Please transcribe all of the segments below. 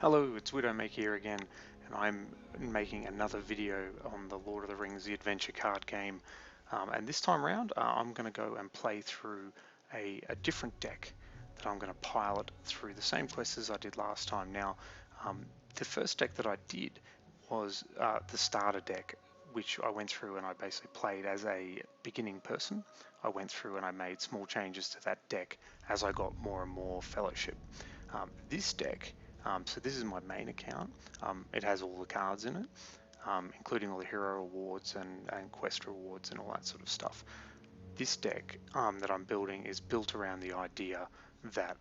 Hello, it's Widowmaker here again, and I'm making another video on the Lord of the Rings, the adventure card game. And this time around, I'm going to go and play through a different deck that I'm going to pilot through the same quests as I did last time. Now, the first deck that I did was the starter deck, which I went through and I basically played as a beginning person. I went through and I made small changes to that deck as I got more and more fellowship. This deck, so this is my main account. It has all the cards in it, including all the hero rewards and quest rewards and all that sort of stuff. This deck that I'm building is built around the idea that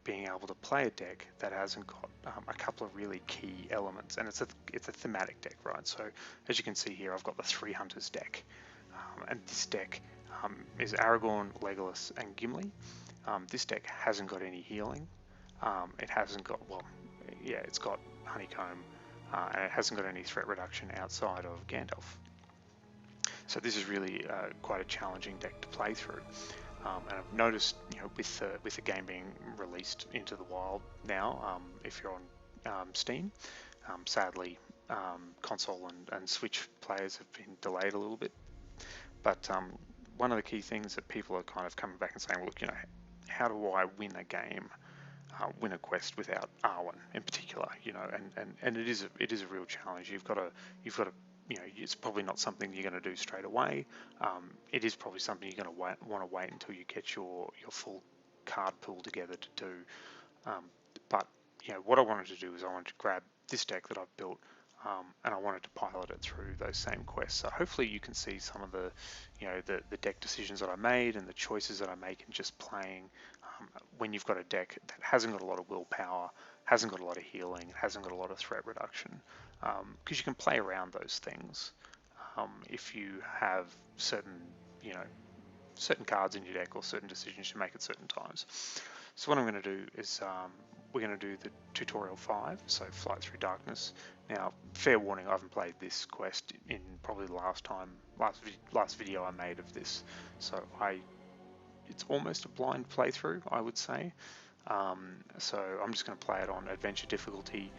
being able to play a deck that hasn't got a couple of really key elements, and it's a thematic deck, right? So as you can see here, I've got the Three Hunters deck, and this deck is Aragorn, Legolas, and Gimli. This deck hasn't got any healing. It hasn't got, well, yeah, it's got Honeycomb, and it hasn't got any threat reduction outside of Gandalf. So this is really quite a challenging deck to play through. And I've noticed, with the game being released into the wild now, if you're on Steam, sadly, console and Switch players have been delayed a little bit. But one of the key things that people are kind of coming back and saying, well, look, how do I win a game? Win a quest without Arwen in particular, and it is a real challenge. You've got to, it's probably not something you're going to do straight away. It is probably something you're going to want to wait until you get your full card pool together to do. But what I wanted to do is I wanted to grab this deck that I've built, and I wanted to pilot it through those same quests. So hopefully you can see some of the, the deck decisions that I made and the choices that I make in just playing. When you've got a deck that hasn't got a lot of willpower, hasn't got a lot of healing, hasn't got a lot of threat reduction, because you can play around those things if you have certain cards in your deck or certain decisions you make at certain times. So what I'm going to do is we're going to do the tutorial 5, so Flight Through Darkness. Now, fair warning, I haven't played this quest in probably the last video I made of this, so it's almost a blind playthrough, I would say. So I'm just going to play it on adventure difficulty.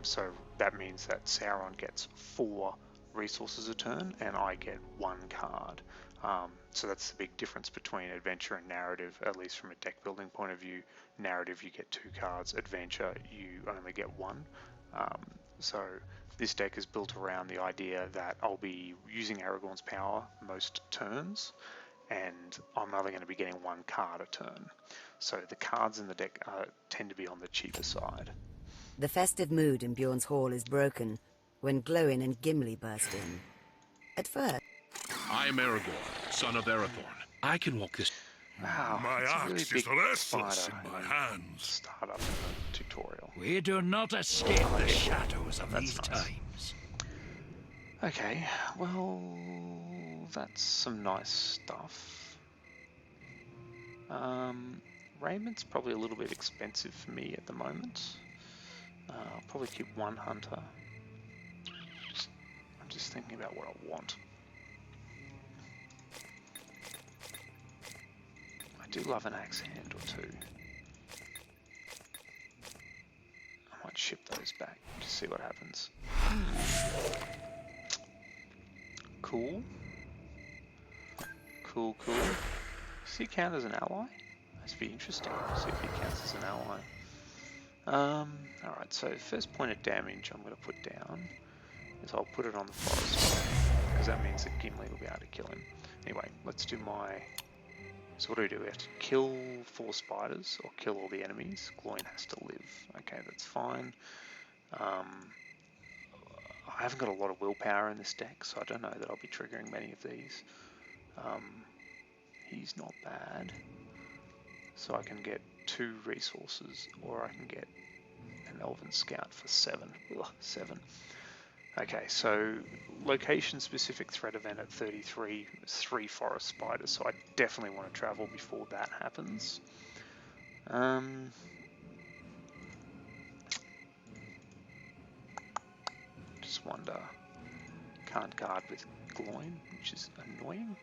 So that means that Sauron gets 4 resources a turn and I get 1 card. So that's the big difference between adventure and narrative, at least from a deck building point of view. Narrative, you get 2 cards. Adventure, you only get 1. So this deck is built around the idea that I'll be using Aragorn's power most turns, and I'm only going to be getting 1 card a turn. So the cards in the deck tend to be on the cheaper side. The festive mood in Bjorn's hall is broken when Glowin and Gimli burst in. At first... I'm Aragorn, son of Arathorn. I can walk this... Wow, my axe is restless in my hands. Start up in the tutorial. We do not escape the shadows of these times. Okay, well, that's some nice stuff. Raiment probably a little bit expensive for me at the moment. I'll probably keep 1 hunter. I'm just thinking about what I want. I do love an axe hand or 2. I might ship those back to see what happens. Cool. Cool. Does he count as an ally? That's be interesting. See if he counts as an ally. Alright, so first point of damage I'm going to put down is I'll put it on the forest, because that means that Gimli will be able to kill him. Anyway, let's do my... So what do? We have to kill 4 spiders, or kill all the enemies. Gloin has to live. Okay, that's fine. I haven't got a lot of willpower in this deck, so I don't know that I'll be triggering many of these. He's not bad. So I can get 2 resources, or I can get an Elven Scout for 7. Ugh, 7. Okay, so location-specific threat event at 33 is 3 forest spiders, so I definitely want to travel before that happens. Just wonder, can't guard with Gloin, which is annoying.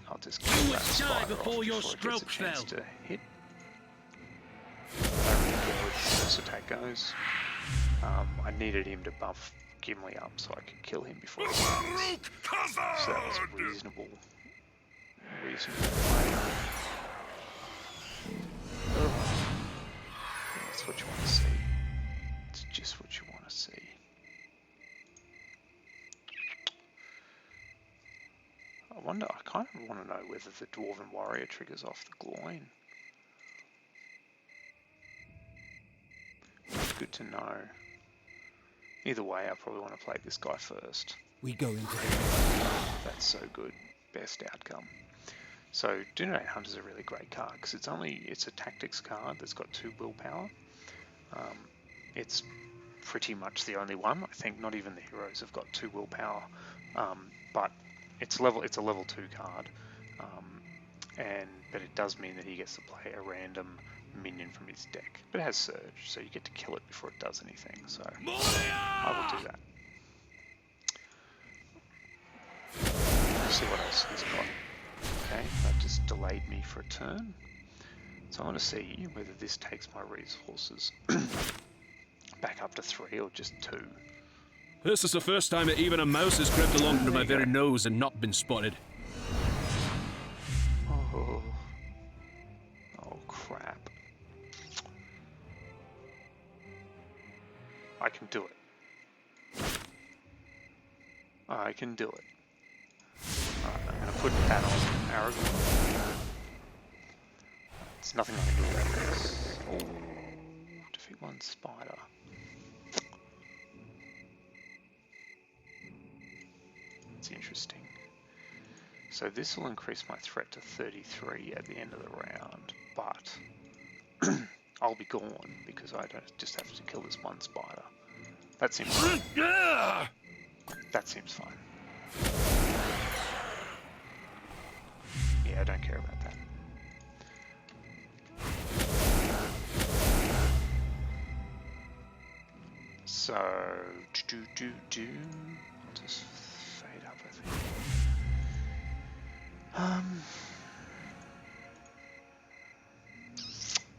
I'll just kill that spider off before it gets a chance to hit. first attack goes. I needed him to buff Gimli up so I could kill him before he dies. So that was reasonable. Play. That's what you want to see. It's just what you want to see. I kind of want to know whether the Dwarven Warrior triggers off the Gloin. Good to know. Either way, I probably want to play this guy first. We go into the... That's so good. Best outcome. So, Dunedin Hunt is a really great card because it's a tactics card that's got 2 willpower. It's pretty much the only one. I think not even the heroes have got 2 willpower, but it's a level 2 card, but it does mean that he gets to play a random minion from his deck. But it has Surge, so you get to kill it before it does anything. So I will do that. Let's see what else he's got. Okay, that just delayed me for a turn. So I want to see whether this takes my resources back up to 3 or just 2. This is the first time that even a mouse has crept along to my very nose and not been spotted. Oh crap. I can do it. I can do it. Alright, I'm going to put that on Aragorn. There's nothing I can do about this. Oh, defeat 1 spider. That's interesting. So this will increase my threat to 33 at the end of the round, but I'll be gone because I don't just have to kill this 1 spider. That seems fine. That seems fine. Yeah, I don't care about that. So, I'll just fade up, I think.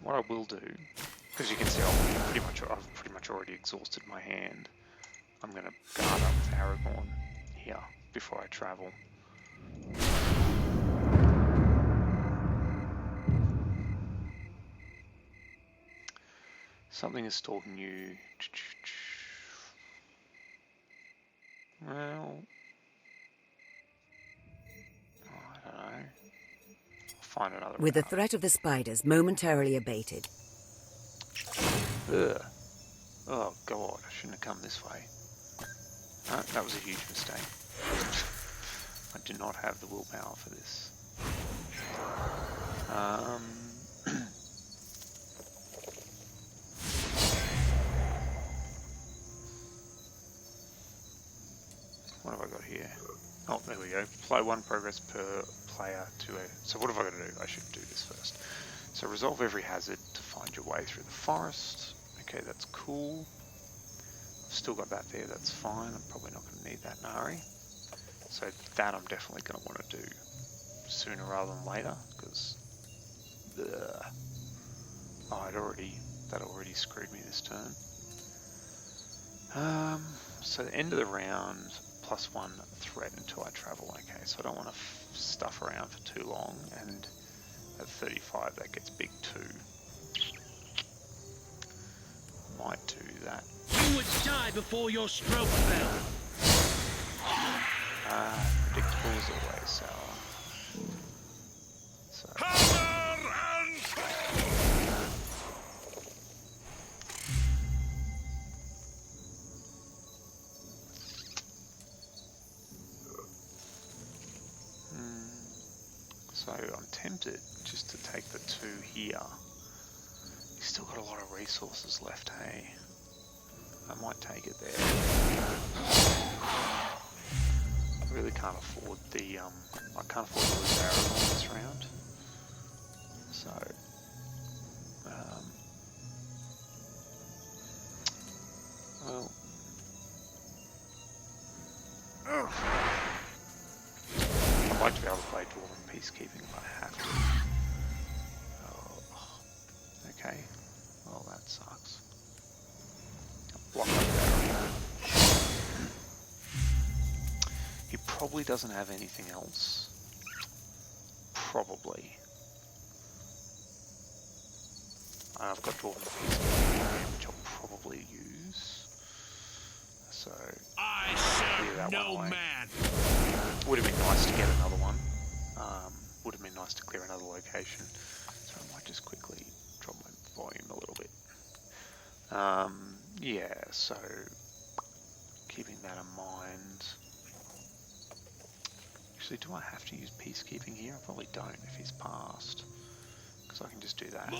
What I will do, because you can see I've pretty much already exhausted my hand. I'm going to guard up with Aragorn here before I travel. Something is stalking you. Well, I don't know. I'll find another With the route. threat of the spiders momentarily abated. Ugh. Oh god, I shouldn't have come this way. No, that was a huge mistake. I do not have the willpower for this. What have I got here? Oh, there we go. Apply 1 progress per player to a... So what have I got to do? I should do this first. So resolve every hazard to find your way through the forest. Okay, that's cool. I've still got that there, that's fine. I'm probably not going to need that Nari. So that I'm definitely going to want to do sooner rather than later, because... Oh, that already screwed me this turn. So the end of the round, +1 threat until I travel. Okay, so I don't want to stuff around for too long, and at 35 that gets big too. Might do that. You would die before your stroke fell. Predictable is always sour. So. So I'm tempted just to take the 2 here. He's still got a lot of resources left, hey? I might take it there. I really can't afford the, I can't afford to lose Aragorn this round. So, well... I'd like to be able to play Dwarven Peacekeeping if I have to. Oh, okay. Well, that sucks. block up there. He probably doesn't have anything else. Probably. I've got Dwarven Peacekeeping, which I'll probably use. So, I clear that serve no one away. man. Would have been nice to get another one. Would have been nice to clear another location. So I might just quickly drop my volume a little bit. Yeah, so keeping that in mind. Actually, do I have to use peacekeeping here? I probably don't if he's passed. Because I can just do that.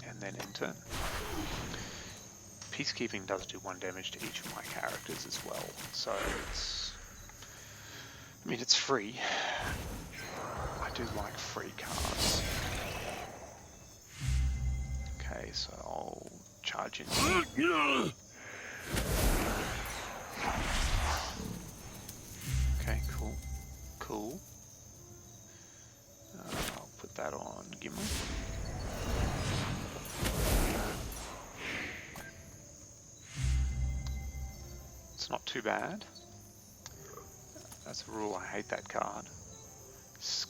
And then end turn. Peacekeeping does do 1 damage to each of my characters as well. So it's... I mean, it's free. I do like free cards. Okay, so I'll charge in. Okay, cool. Cool. I'll put that on Gimli. It's not too bad. As a rule, I hate that card.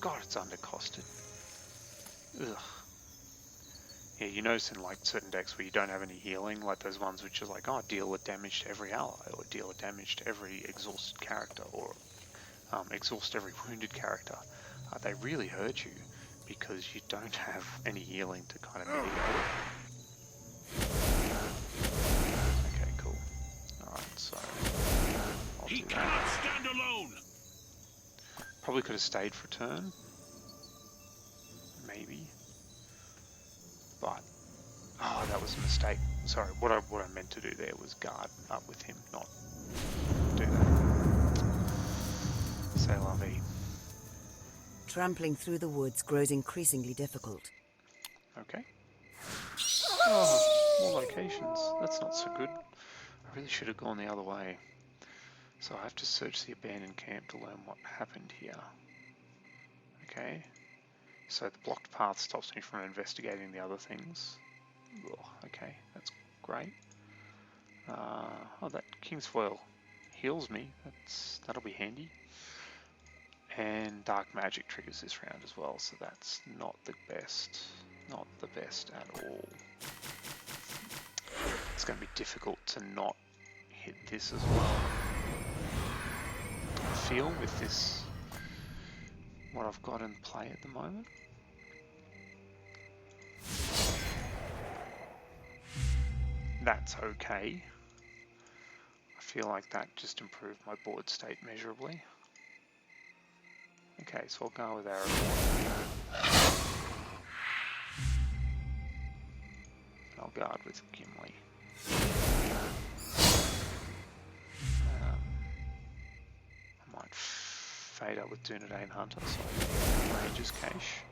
God, it's undercosted. Ugh. Yeah, you notice in like certain decks where you don't have any healing, like those ones which are like, oh, deal with damage to every ally, or deal with damage to every exhausted character, or exhaust every wounded character. They really hurt you because you don't have any healing to kind of mitigate it. Okay, cool. Alright, so I'll do that. Stand alone. Probably could have stayed for a turn. Maybe. But oh, that was a mistake. Sorry, what I meant to do there was guard up with him, not do that. C'est la vie. Trampling through the woods grows increasingly difficult. Okay. Oh, more locations. That's not so good. I really should have gone the other way. So I have to search the abandoned camp to learn what happened here. Okay. So the blocked path stops me from investigating the other things. Ugh, okay, that's great. Oh, that King's Foil heals me. That'll be handy. And Dark Magic triggers this round as well, so that's not the best. Not the best at all. It's going to be difficult to not hit this as well. I feel with this, what I've got in play at the moment. That's okay. I feel like that just improved my board state measurably. Okay, so I'll go with Aragorn. I'll guard with Gimli. I might fade up with Dunedain Hunter, so Ranger's Cache.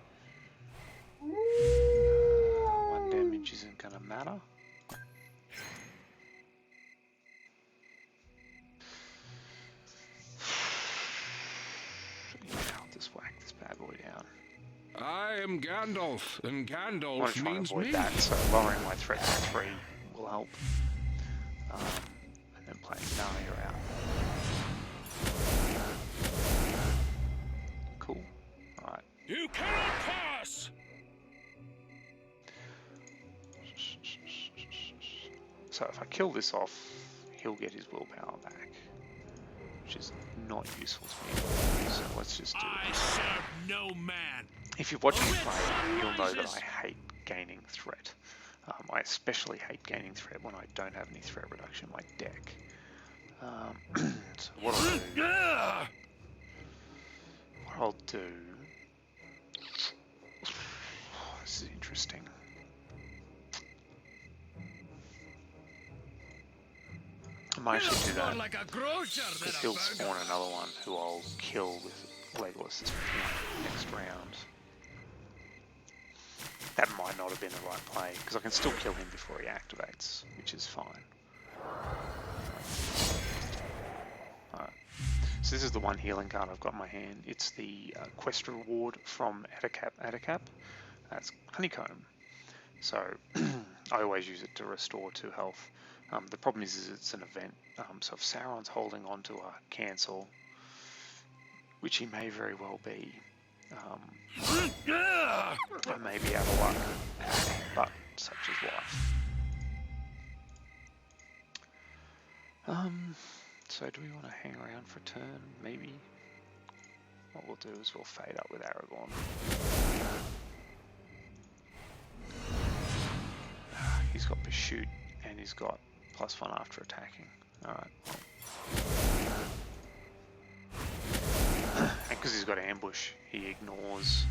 1 damage isn't going to matter. I'll just whack this bad boy down. I am Gandalf, and I want Gandalf to try and means avoid me. that, so lowering my threat to 3 will help. And then playing Narnia out. Cool. Alright. You cannot pass. So if I kill this off, he'll get his willpower back, which is not useful to me at all. So let's just do I it. serve no man. If you've watched me play, you'll know that I hate gaining threat. I especially hate gaining threat when I don't have any threat reduction in my deck. So what I'll do... This is interesting. I might actually do that, Like a grocer, because he'll spawn another one who I'll kill with Legolas next round. That might not have been the right play, because I can still kill him before he activates, which is fine. Alright, so this is the one healing card I've got in my hand. It's the quest reward from Atticap. That's Honeycomb. So I always use it to restore 2 health. The problem is it's an event, so if Sauron's holding on to a cancel, which he may very well be, I may be out of luck, but such is life. So do we want to hang around for a turn? Maybe. What we'll do is we'll fade up with Aragorn. He's got Pursuit and he's got +1 after attacking. Alright. And because he's got Ambush, he ignores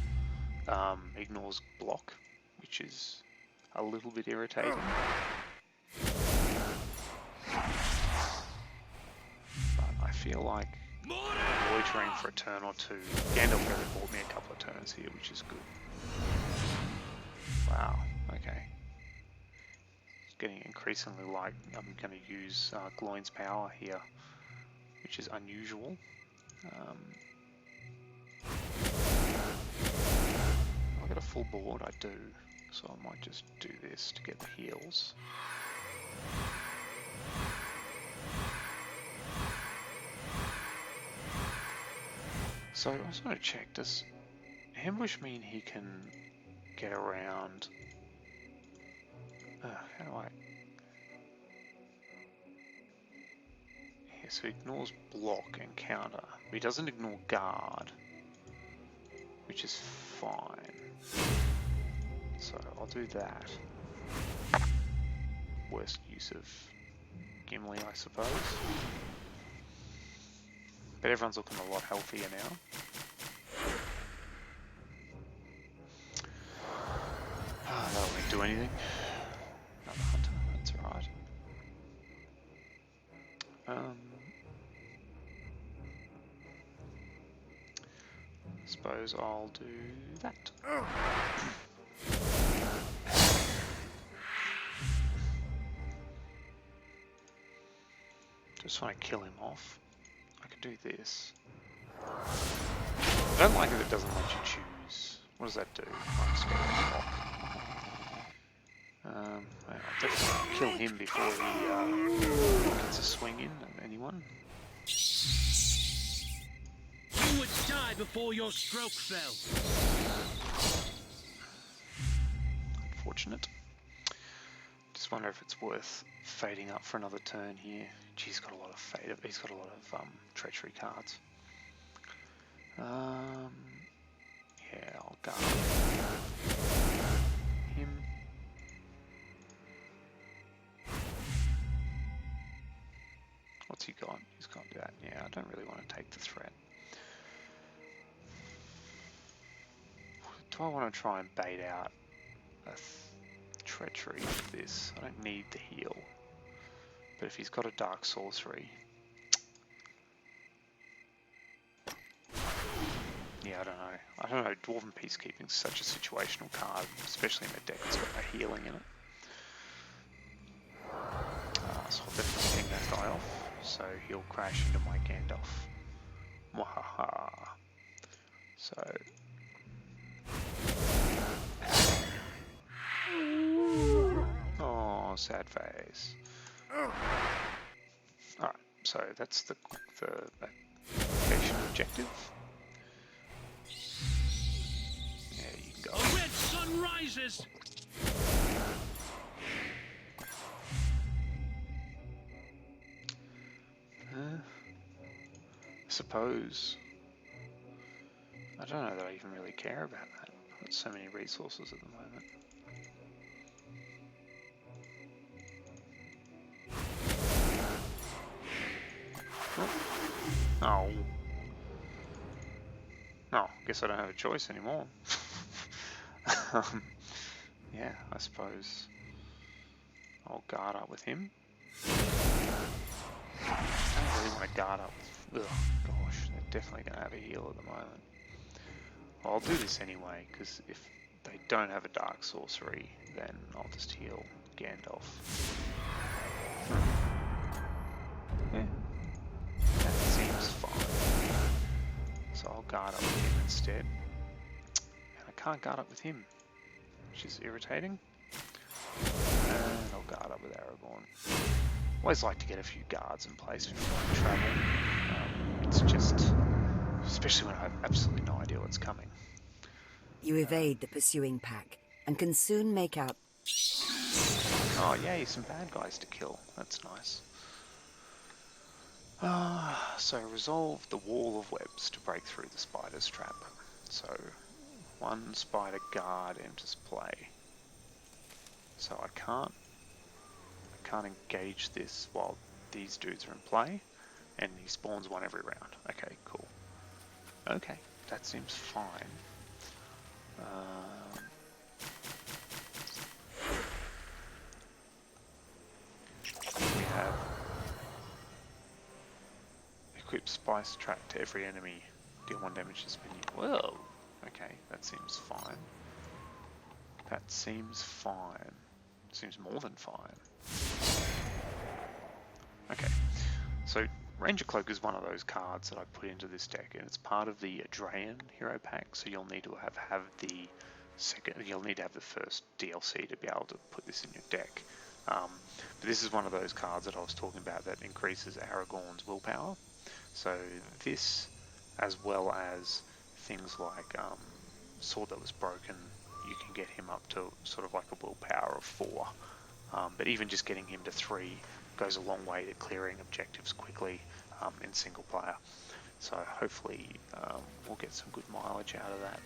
block, which is a little bit irritating. But I feel like loitering for a turn or two. Gandalf really bought me a couple of turns here, which is good. Wow, okay. It's getting increasingly like I'm going to use Gloin's power here, which is unusual. I get a full board, I do, so I might just do this to get the heals. So I just want to check, does Ambush mean he can get around? How do I? Yeah, so he ignores block and counter, but he doesn't ignore guard, which is fine. So I'll do that. Worst use of Gimli, I suppose. But everyone's looking a lot healthier now. That won't do anything. Another hunter, that's alright. Suppose I'll do that. Just want to kill him off. I could do this. I don't like it if it doesn't let you choose. What does that do? I'll just go block. I'll definitely kill him before he gets a swing in at anyone. You would die before your stroke fell. Unfortunate. Just wonder if it's worth fading up for another turn here. Gee, he's got a lot of fade. He's got a lot of treachery cards. Yeah, I'll guard him. What's he got? He's got that. Yeah, I don't really want to take the threat. Do I want to try and bait out a treachery with this? I don't need the heal. But if he's got a dark sorcery... Yeah, I don't know. I don't know, Dwarven Peacekeeping is such a situational card, especially in a deck that's got no healing in it. So I'll definitely ping that guy off, so he'll crash into my Gandalf. Mwahaha. So... Oh, sad face. Alright, so that's the location objective. There you go. A red sun rises. Suppose. I don't know that I even really care about that. I've got so many resources at the moment. Oh. No, guess I don't have a choice anymore. Yeah, I suppose I'll guard up with him. I don't really want to guard up with... Ugh, gosh, they're definitely going to have a heal at the moment. Well, I'll do this anyway, because if they don't have a dark sorcery, then I'll just heal Gandalf. Yeah. That seems fine. So I'll guard up with him instead. And I can't guard up with him, which is irritating. And I'll guard up with Aragorn. Always like to get a few guards in place before I travel. It's just, especially when I have absolutely no idea what's coming. You evade the pursuing pack and can soon make out. Oh yay, some bad guys to kill. That's nice. So resolve the wall of webs to break through the spider's trap. So one spider guard enters play. So I can't engage this while these dudes are in play, and he spawns one every round. Okay, cool. Okay, that seems fine. We have equip spice trap to every enemy. Deal 1 damage to spin you. Whoa! Okay, that seems fine. That seems fine. Seems more than fine. Okay, so Ranger Cloak is one of those cards that I put into this deck, and it's part of the Adrayan hero pack, so you'll need to have the you'll need to have the first DLC to be able to put this in your deck. But this is one of those cards that I was talking about that increases Aragorn's willpower. So this, as well as things like Sword That Was Broken, you can get him up to sort of like a willpower of 4. But even just getting him to 3 goes a long way to clearing objectives quickly in single player. So hopefully we'll get some good mileage out of that.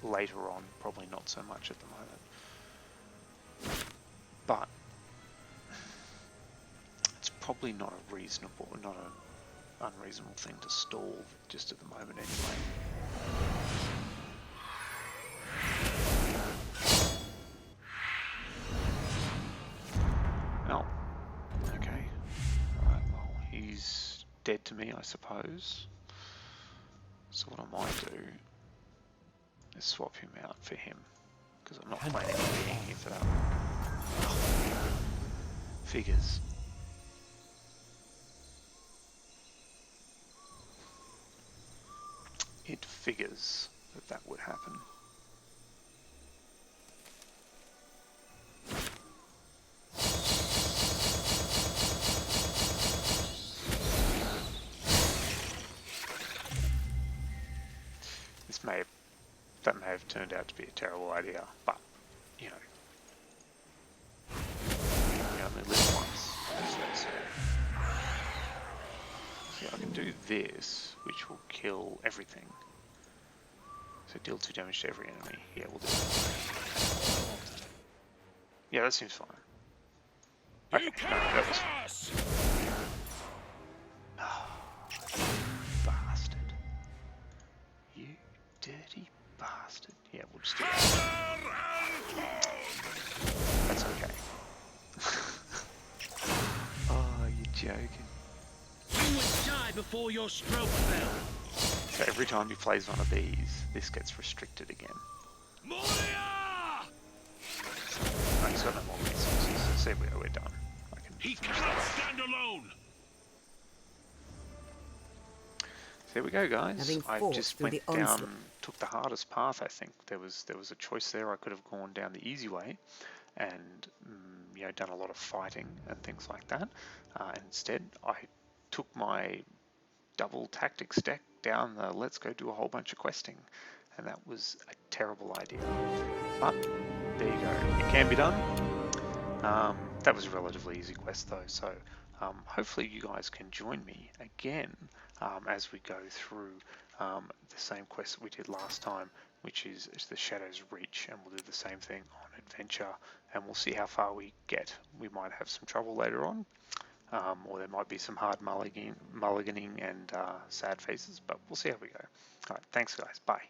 Later on, probably not so much at the moment. But it's probably not an unreasonable thing to stall just at the moment anyway. Oh, okay. Alright, well, he's dead to me, I suppose. So what I might do is swap him out for him, because I'm not planning on being here for that. Oh, figures. It figures that would happen. That may have turned out to be a terrible idea, but you know, you only live once, as they say. See, I can do this, which will kill everything. So deal 2 damage to every enemy. Yeah, we'll do that. Yeah, that seems fine. Okay, no, that was fine. Bastard. You dirty bastard. Yeah, we'll just do that. That's okay. Oh, you're joking. You would die before your stroke fell. So every time he plays one of these, this gets restricted again. Moria! No, he's got no more resources. So we're done. I can He cannot stand alone. So there we go, guys. Having I fought just through went the down, onslaught. took the hardest path. I think there was a choice there. I could have gone down the easy way, and you know, done a lot of fighting and things like that. Instead, I took my double tactics deck down the let's go do a whole bunch of questing, and that was a terrible idea. But there you go. It can be done. That was a relatively easy quest though, so hopefully you guys can join me again as we go through the same quest that we did last time, which is the Shadow's Reach, and we'll do the same thing on Adventure, and we'll see how far we get. We might have some trouble later on, or there might be some hard mulliganing and sad faces, but we'll see how we go. Alright, thanks guys, bye.